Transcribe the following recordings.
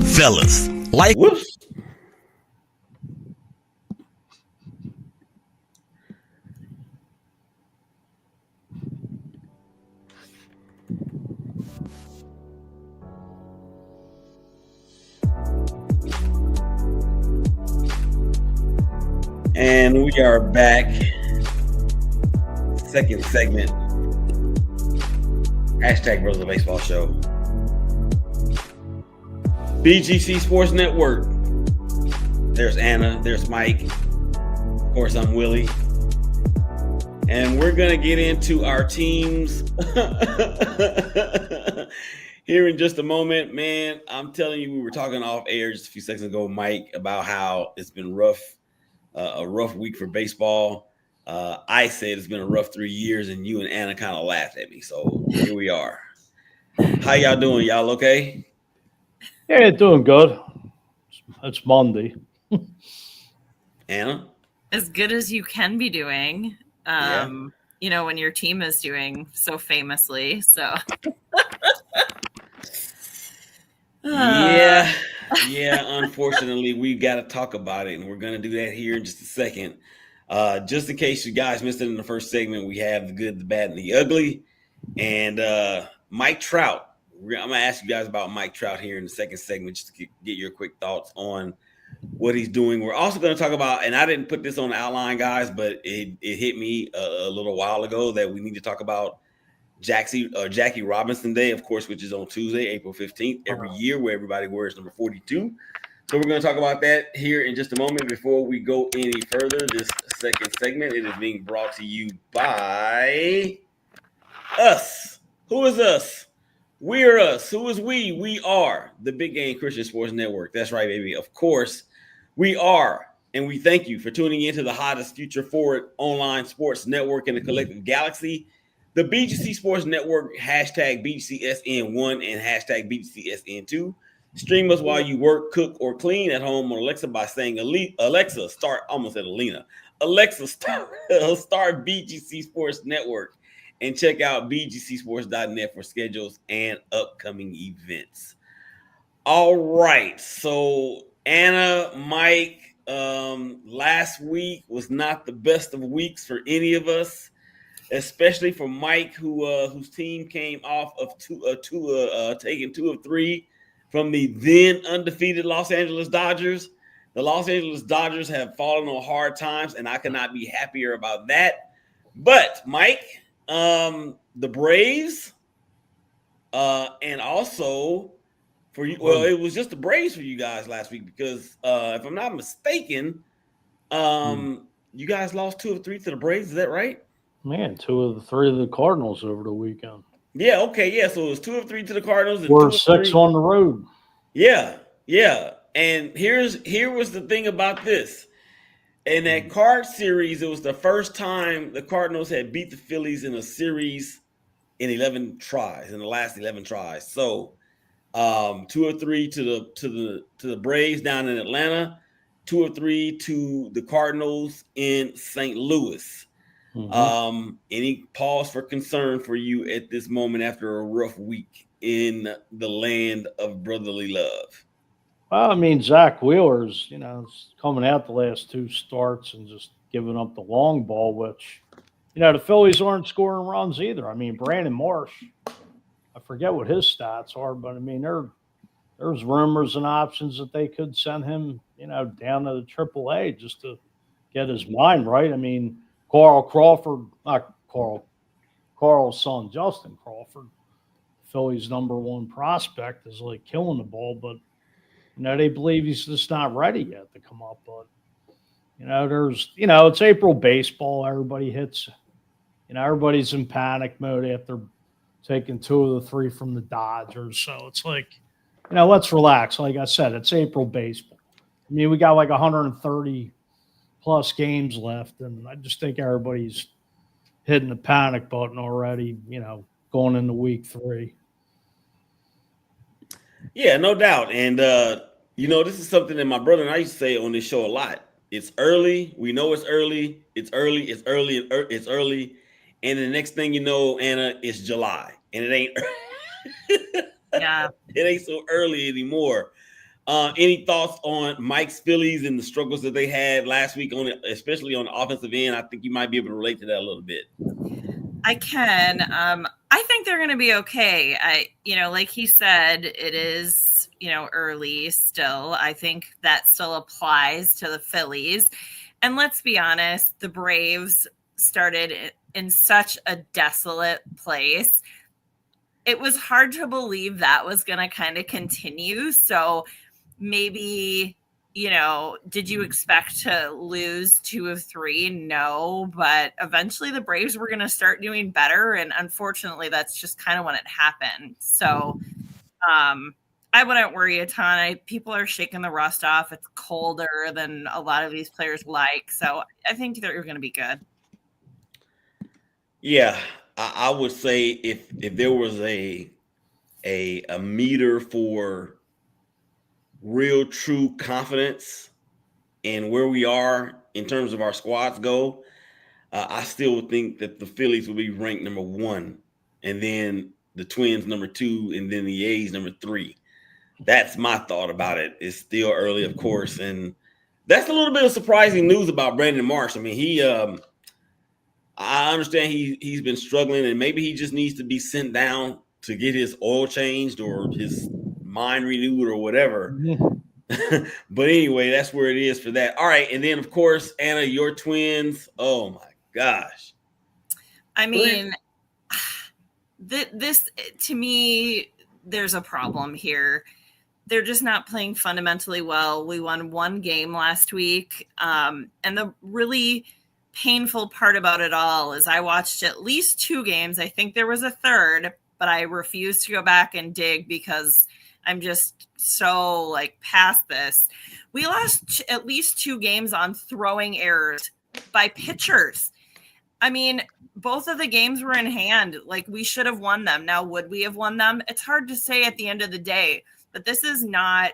Fellas, like Whoops. And we are back. Second segment. Hashtag Brothers of Baseball Show. BGC Sports Network. There's Anna. There's Mike. Of course, I'm Willie. And we're going to get into our teams here in just a moment. Man, I'm telling you, we were talking off air just a few seconds ago, Mike, about how it's been rough. A rough week for baseball. I said it's been a rough 3 years, and you and Anna kind of laughed at me. So here we are. How y'all doing? Y'all okay? Yeah, doing good. It's Monday. Anna? As good as you can be doing. Yeah. You know, when your team is doing so famously. So Yeah, unfortunately, we got to talk about it, and we're going to do that here in just a second. Just in case you guys missed it in the first segment, we have the good, the bad, and the ugly. And Mike Trout. I'm going to ask you guys about Mike Trout here in the second segment, just to get your quick thoughts on what he's doing. We're also going to talk about, and I didn't put this on the outline, guys, but it hit me a little while ago that we need to talk about Jackie Robinson Day, of course, which is on Tuesday, April 15th, every year, where everybody wears number 42. So we're going to talk about that here in just a moment. Before we go any further, this second segment, it is being brought to you by us. Who is us? We are us. Who is we? We are the Big Game Christian Sports Network. That's right, baby. Of course, we are. And we thank you for tuning into the hottest future forward online sports network in the collective galaxy. The BGC Sports Network, hashtag BGCSN1 and hashtag BGCSN2. Stream us while you work, cook, or clean at home on Alexa by saying, Alexa, start, almost at Alina. Alexa, start BGC Sports Network. And check out bgcsports.net for schedules and upcoming events. All right. So, Anna, Mike, last week was not the best of weeks for any of us, especially for Mike, whose team came off of taking 2 of 3 from the then undefeated Los Angeles Dodgers. The Los Angeles Dodgers have fallen on hard times, and I cannot be happier about that. But, Mike, the Braves, and also for you, well, it was just the Braves for you guys last week because if I'm not mistaken, you guys lost 2 of 3 to the Braves. Is that right? Man, 2 of the 3 of the Cardinals over the weekend. Yeah, okay, yeah. So it was 2 of 3 to the Cardinals. And We're 6 on the road. Yeah. And here was the thing about this. In that card series, it was the first time the Cardinals had beat the Phillies in a series in 11 tries, in the last 11 tries. So 2 or 3 to the Braves down in Atlanta, 2 or 3 to the Cardinals in St. Louis. Any pause for concern for you at this moment after a rough week in the land of brotherly love? Well, I mean, Zach Wheeler's, coming out the last 2 starts and just giving up the long ball, which, the Phillies aren't scoring runs either. I mean, Brandon Marsh, I forget what his stats are, but I mean, there's rumors and options that they could send him, down to the AAA just to get his mind right. I mean, Carl's son, Justin Crawford, Phillies' #1 prospect, is like killing the ball, but they believe he's just not ready yet to come up. But, it's April baseball. Everybody hits, everybody's in panic mode after taking 2 of the 3 from the Dodgers. So it's like, let's relax. Like I said, it's April baseball. I mean, we got like 130 plus games left. And I just think everybody's hitting the panic button already, going into week 3. Yeah, no doubt. And, this is something that my brother and I used to say on this show a lot. It's early. We know it's early. It's early. It's early. It's early. And the next thing you know, Anna, it's July. And it ain't yeah, it ain't so early anymore. Any thoughts on Mike's Phillies and the struggles that they had last week on it, especially on the offensive end? I think you might be able to relate to that a little bit. I can. I think they're going to be okay. Like he said, it is, early still. I think that still applies to the Phillies. And let's be honest, the Braves started in such a desolate place. It was hard to believe that was going to kind of continue. So maybe, did you expect to lose 2 of 3? No, but eventually the Braves were going to start doing better. And unfortunately, that's just kind of when it happened. So I wouldn't worry a ton. People are shaking the rust off. It's colder than a lot of these players like. So I think they're going to be good. Yeah, I would say if there was a meter for real true confidence in where we are in terms of our squads go, I still would think that the Phillies will be ranked number 1, and then the Twins number 2, and then the A's number 3. That's my thought about it. It's still early, of course, and that's a little bit of surprising news about Brandon Marsh. I mean, I understand he's been struggling, and maybe he just needs to be sent down to get his oil changed or his mind renewed or whatever. But anyway, that's where it is for that. All right, and then of course, Anna, your Twins. Oh my gosh! I mean, this to me, there's a problem here. They're just not playing fundamentally well. We won 1 game last week, and the really painful part about it all is I watched at least 2 games. I think there was a third, but I refuse to go back and dig because I'm just so past this. We lost at least 2 games on throwing errors by pitchers. I mean, both of the games were in hand. We should have won them. Now, would we have won them? It's hard to say at the end of the day, but this is not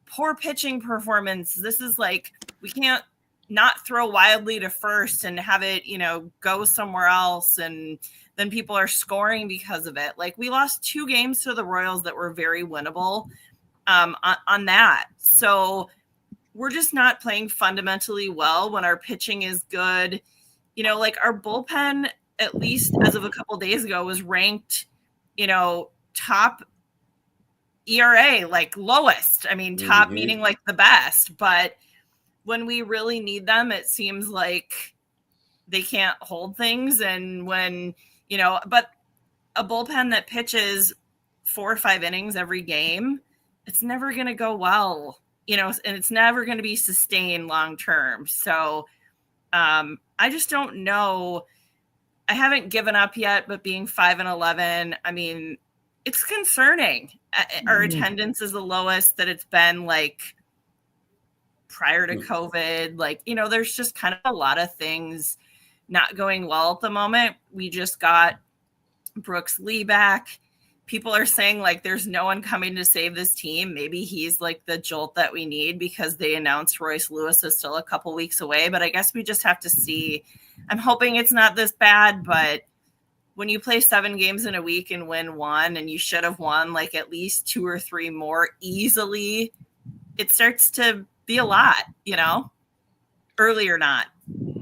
poor pitching performance. This is we can't not throw wildly to first and have it, go somewhere else. And then people are scoring because of it. We lost 2 games to the Royals that were very winnable on that. So we're just not playing fundamentally well when our pitching is good. Our bullpen, at least as of a couple days ago, was ranked, top ERA, lowest. I mean, top meaning the best. But when we really need them, it seems like they can't hold things. And when, but a bullpen that pitches 4 or 5 innings every game, it's never going to go well, and it's never going to be sustained long term. So I just don't know. I haven't given up yet, but being 5-11, I mean, it's concerning. Our attendance is the lowest that it's been prior to COVID. There's just kind of a lot of things not going well at the moment. We just got Brooks Lee back. People are saying there's no one coming to save this team. Maybe he's the jolt that we need because they announced Royce Lewis is still a couple weeks away, but I guess we just have to see. I'm hoping it's not this bad, but when you play 7 games in a week and win 1, and you should have won at least 2 or 3 more easily, it starts to be a lot, early or not.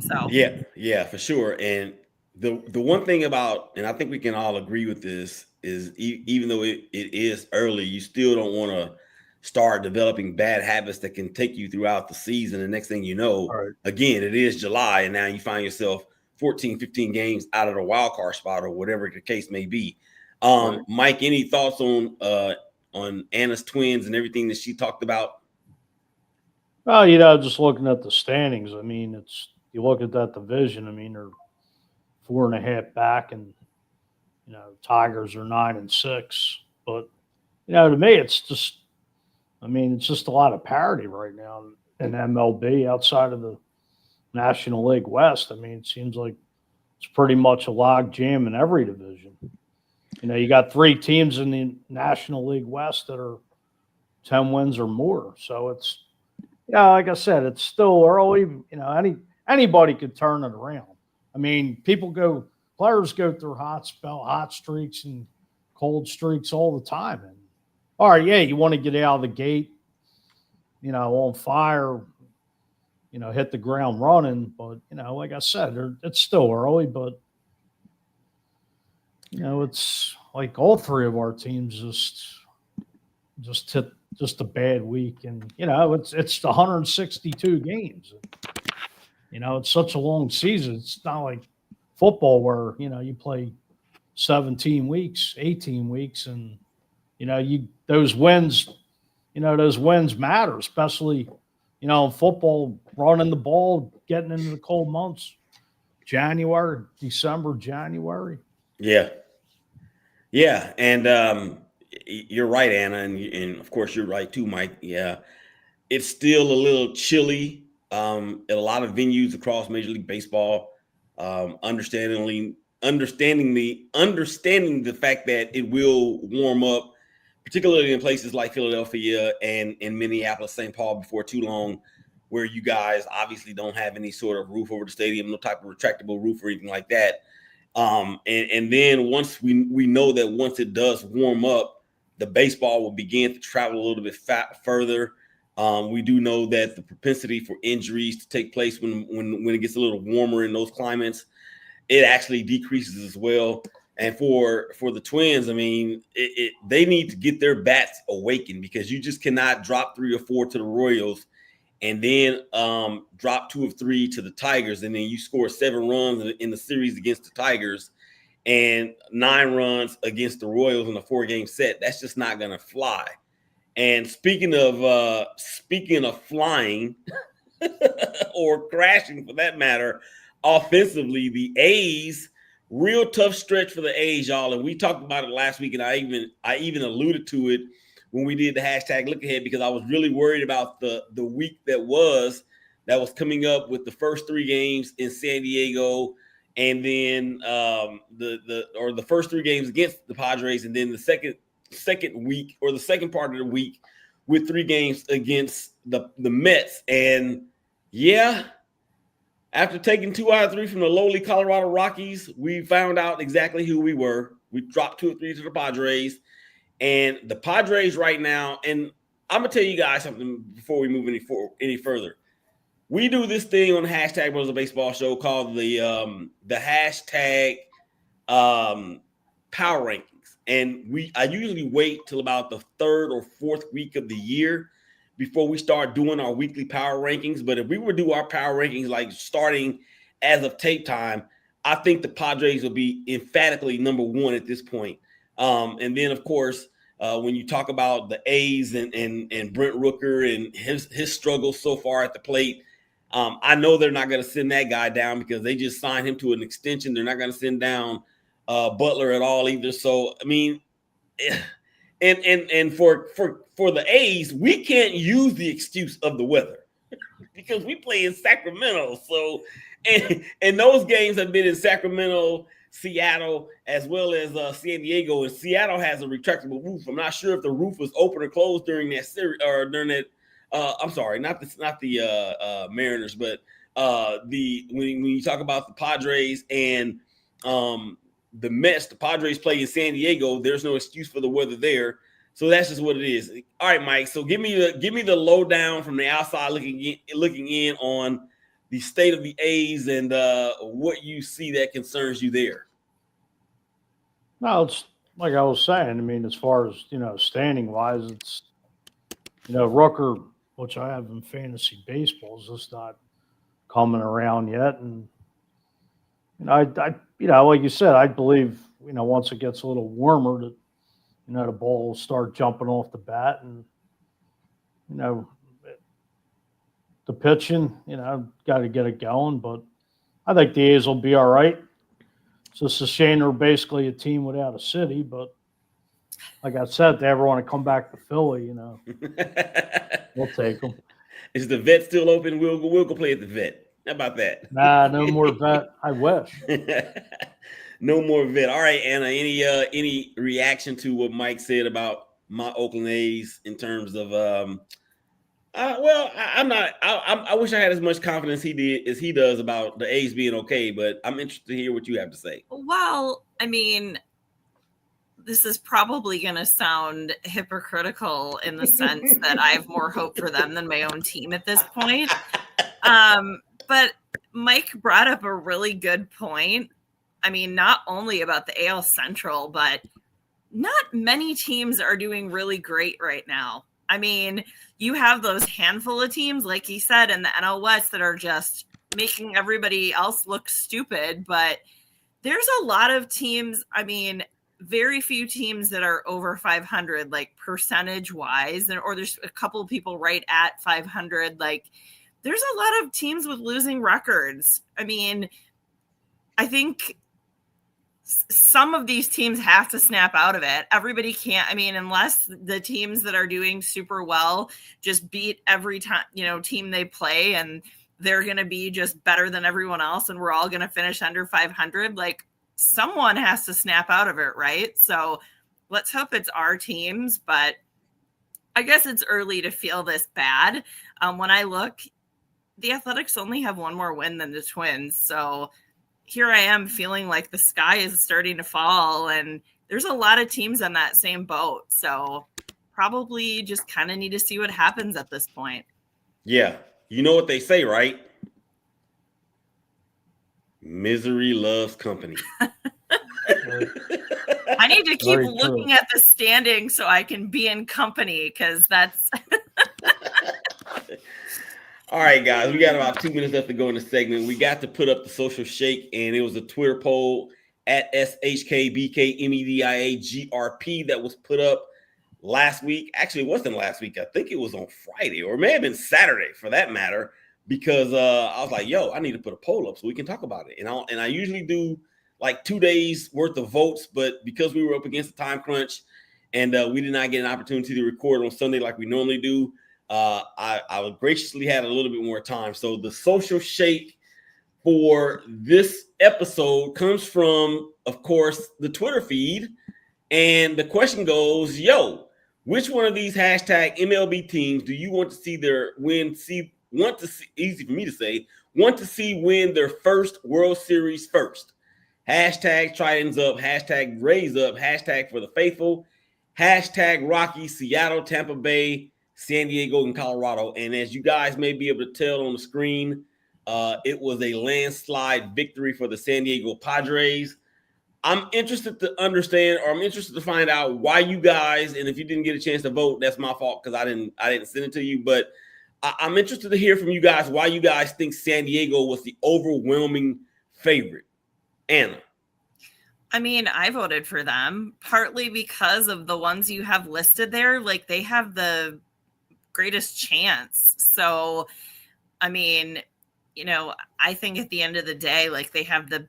So yeah, for sure. And the one thing about, and I think we can all agree with this, is even though it is early, you still don't want to start developing bad habits that can take you throughout the season. And next thing you know, again, it is July, and now you find yourself 14, 15 games out of the wild card spot or whatever the case may be. Mike, any thoughts on Anna's Twins and everything that she talked about? Well, just looking at the standings, I mean, you look at that division, I mean, they're 4.5 back, and Tigers are 9-6. But to me, it's just a lot of parity right now in MLB outside of the National League West. I mean, it seems like it's pretty much a log jam in every division. You got 3 teams in the National League West that are 10 wins or more. So it's, like I said, it's still early. Anybody could turn it around. I mean, players go through hot streaks and cold streaks all the time. And all right, yeah, you want to get out of the gate on fire, hit the ground running. But, like I said, it's still early, but, it's like all three of our teams just hit just a bad week. And, it's 162 games. It's such a long season. It's not like football where, you play 17 weeks, 18 weeks, and, those wins matter, especially, in football, running the ball, getting into the cold months, December, January. Yeah. Yeah. And you're right, Anna. And of course, you're right too, Mike. Yeah. It's still a little chilly at a lot of venues across Major League Baseball. Understanding the fact that it will warm up, particularly in places like Philadelphia and in Minneapolis, St. Paul, before too long, where you guys obviously don't have any sort of roof over the stadium, no type of retractable roof or anything like that. And then once we know that once it does warm up, the baseball will begin to travel a little bit further. We do know that the propensity for injuries to take place when it gets a little warmer in those climates, it actually decreases as well. And for the Twins, I mean, they need to get their bats awakened, because you just cannot drop 3 or 4 to the Royals and then drop 2 or 3 to the Tigers, and then you score 7 runs in the series against the Tigers and 9 runs against the Royals in a 4-game set. That's just not going to fly. And speaking of flying or crashing for that matter, offensively, the A's, real tough stretch for the A's, y'all. And we talked about it last week, and I even alluded to it when we did the hashtag look ahead, because I was really worried about the week that was coming up with the first 3 games in San Diego, and then the first 3 games against the Padres, and then the second week, or the second part of the week, with 3 games against the Mets. And yeah, after taking 2 out of 3 from the lowly Colorado Rockies, we found out exactly who we were. We dropped 2 or 3 to the Padres, and the Padres right now. And I'm gonna tell you guys something before we move any further. We do this thing on the hashtag Brothers of Baseball show called the hashtag power rankings. And I usually wait till about the 3rd or 4th week of the year before we start doing our weekly power rankings. But if we were to do our power rankings like starting as of tape time, I think the Padres will be emphatically number 1 at this point. And then, of course, when you talk about the A's and Brent Rooker and his struggles so far at the plate, I know they're not going to send that guy down, because they just signed him to an extension. They're not going to send down Butler at all either. So, I mean, and for the A's, we can't use the excuse of the weather because we play in Sacramento. So, and those games have been in Sacramento, Seattle, as well as San Diego. And Seattle has a retractable roof. I'm not sure if the roof was open or closed during that series, or during that. I'm sorry, not the Mariners, but when you talk about the Padres and the Mets, the Padres play in San Diego. There's no excuse for the weather there. So that's just what it is. All right, Mike. So give me the lowdown from the outside looking in on the state of the A's and what you see that concerns you there. No, it's like I was saying. I mean, as far as standing wise, it's Rooker, which I have in fantasy baseball, is just not coming around yet. And I like you said, I believe once it gets a little warmer, that the ball will start jumping off the bat, and the pitching, got to get it going. But I think the A's will be all right. It's just a shame they're basically a team without a city. But like I said, if they ever want to come back to Philly, we'll take them. Is the vet still open? We'll go play at the vet. How about that? Nah, no more vet. I wish. No more vet. All right, Anna. Any reaction to what Mike said about my Oakland A's in terms of I'm not. I wish I had as much confidence as he does about the A's being okay, but I'm interested to hear what you have to say. Well, I mean, this is probably going to sound hypocritical in the sense that I have more hope for them than my own team at this point. But Mike brought up a really good point. I mean, not only about the AL Central, but not many teams are doing really great right now. I mean, you have those handful of teams, like he said, in the NL West that are just making everybody else look stupid. But there's a lot of teams, I mean, very few teams that are over 500, like percentage-wise, or there's a couple of people right at 500. Like, there's a lot of teams with losing records. I mean, I think some of these teams have to snap out of it. Everybody can't. I mean, unless the teams that are doing super well just beat every time, team they play, and they're going to be just better than everyone else, and we're all going to finish under 500. Like, someone has to snap out of it, right? So let's hope it's our teams, but I guess it's early to feel this bad. When I look, the Athletics only have one more win than the Twins. So here I am feeling like the sky is starting to fall, and there's a lot of teams on that same boat. So probably just kind of need to see what happens at this point. Yeah. You know what they say, right? Misery loves company. I need to keep looking at the standings so I can be in company, because that's All right, guys, we got about 2 minutes left to go in the segment. We got to put up the social shake, and it was a Twitter poll at SHKBKMEDIAGRP that was put up last week. Actually, it wasn't last week. I think it was on Friday, or it may have been Saturday for that matter, because I was like, yo, I need to put a poll up so we can talk about it. And I usually do like 2 days worth of votes, but because we were up against the time crunch and we did not get an opportunity to record on Sunday like we normally do, I graciously had a little bit more time. So the social shake for this episode comes from, of course, the Twitter feed. And the question goes, yo, which one of these hashtag MLB teams do you want to see easy for me to say, want to see win their first World Series first? Hashtag Tritons up, hashtag Rays up, hashtag for the faithful, hashtag Rocky, Seattle, Tampa Bay, San Diego, and Colorado. And as you guys may be able to tell on the screen, it was a landslide victory for the San Diego Padres. I'm interested to understand, or I'm interested to find out why you guys, and if you didn't get a chance to vote, that's my fault because I didn't send it to you. But I'm interested to hear from you guys why you guys think San Diego was the overwhelming favorite. Anna. I mean, I voted for them partly because of the ones you have listed there. Like, they have the greatest chance. So, I mean, I think at the end of the day, like, they have the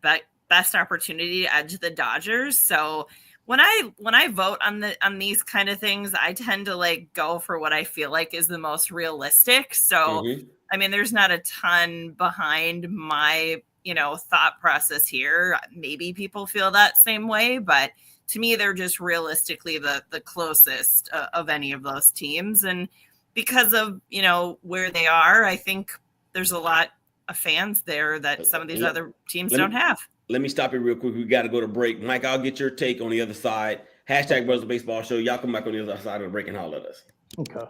best opportunity to edge the Dodgers. So when I vote on these kind of things, I tend to like go for what I feel like is the most realistic. So, I mean, there's not a ton behind my, thought process here. Maybe people feel that same way, but to me, they're just realistically the closest of any of those teams. And because of, where they are, I think there's a lot of fans there that some of these other teams don't have. Let me stop you real quick. We got to go to break. Mike, I'll get your take on the other side. Hashtag Brothers of Baseball Show. Y'all come back on the other side of the break and holler at us. Okay.